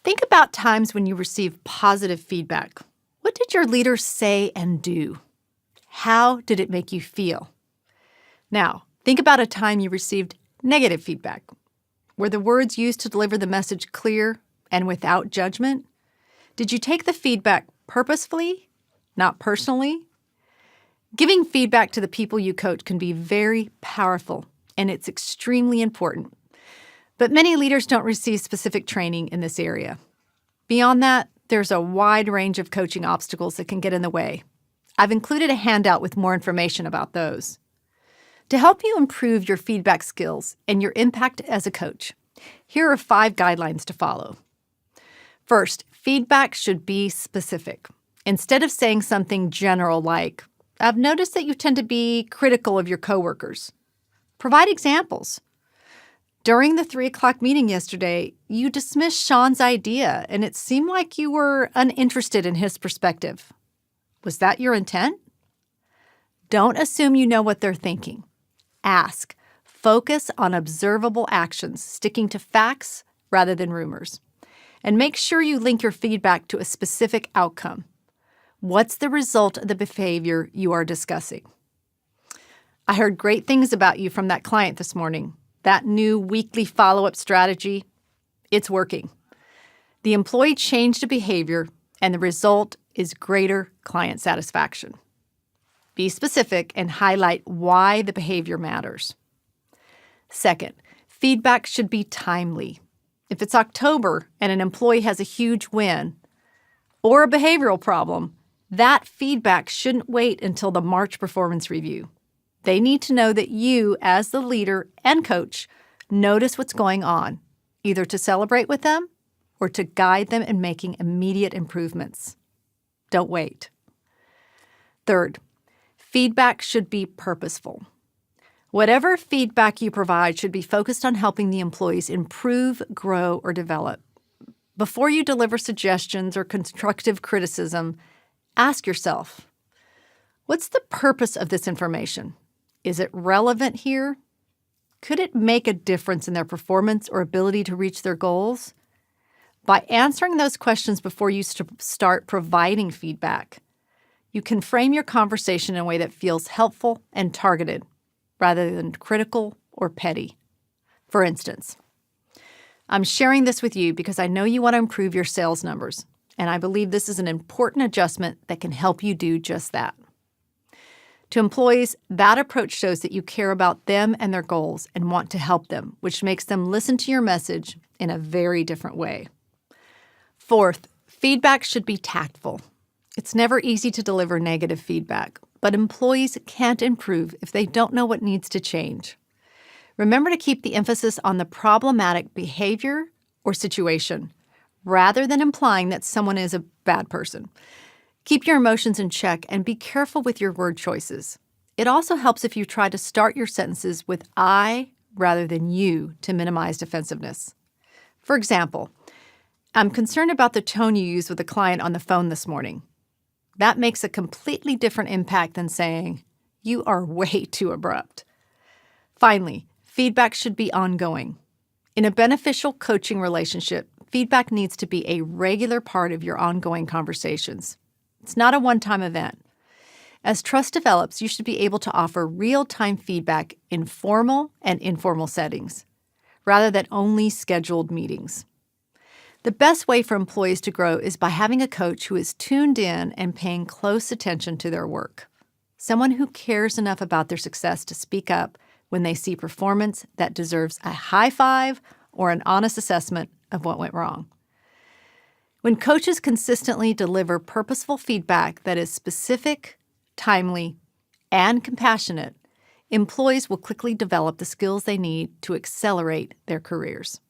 Think about times when you received positive feedback. What did your leader say and do? How did it make you feel? Now, think about a time you received negative feedback. Were the words used to deliver the message clear and without judgment? Did you take the feedback purposefully, not personally? Giving feedback to the people you coach can be very powerful, and it's extremely important. But many leaders don't receive specific training in this area. Beyond that, there's a wide range of coaching obstacles that can get in the way. I've included a handout with more information about those. To help you improve your feedback skills and your impact as a coach, here are 5 guidelines to follow. First, feedback should be specific. Instead of saying something general like, "I've noticed that you tend to be critical of your coworkers," provide examples. "During the 3 o'clock meeting yesterday, you dismissed Sean's idea, and it seemed like you were uninterested in his perspective. Was that your intent?" Don't assume you know what they're thinking. Ask. Focus on observable actions, sticking to facts rather than rumors. And make sure you link your feedback to a specific outcome. What's the result of the behavior you are discussing? "I heard great things about you from that client this morning. That new weekly follow-up strategy, it's working." The employee changed a behavior, and the result is greater client satisfaction. Be specific and highlight why the behavior matters. Second, feedback should be timely. If it's October and an employee has a huge win or a behavioral problem, that feedback shouldn't wait until the March performance review. They need to know that you, as the leader and coach, notice what's going on, either to celebrate with them or to guide them in making immediate improvements. Don't wait. Third, feedback should be purposeful. Whatever feedback you provide should be focused on helping the employees improve, grow, or develop. Before you deliver suggestions or constructive criticism, ask yourself, what's the purpose of this information? Is it relevant here? Could it make a difference in their performance or ability to reach their goals? By answering those questions before you start providing feedback, you can frame your conversation in a way that feels helpful and targeted, rather than critical or petty. For instance, I'm sharing this with you because I know you want to improve your sales numbers, and I believe this is an important adjustment that can help you do just that. To employees, that approach shows that you care about them and their goals and want to help them, which makes them listen to your message in a very different way. Fourth, feedback should be tactful. It's never easy to deliver negative feedback, but employees can't improve if they don't know what needs to change. Remember to keep the emphasis on the problematic behavior or situation, rather than implying that someone is a bad person. Keep your emotions in check and be careful with your word choices. It also helps if you try to start your sentences with "I" rather than "you" to minimize defensiveness. For example, "I'm concerned about the tone you used with a client on the phone this morning." That makes a completely different impact than saying, "You are way too abrupt." Finally, feedback should be ongoing. In a beneficial coaching relationship, feedback needs to be a regular part of your ongoing conversations. It's not a one-time event. As trust develops, you should be able to offer real-time feedback in formal and informal settings, rather than only scheduled meetings. The best way for employees to grow is by having a coach who is tuned in and paying close attention to their work. Someone who cares enough about their success to speak up when they see performance that deserves a high five or an honest assessment of what went wrong. When coaches consistently deliver purposeful feedback that is specific, timely, and compassionate, employees will quickly develop the skills they need to accelerate their careers.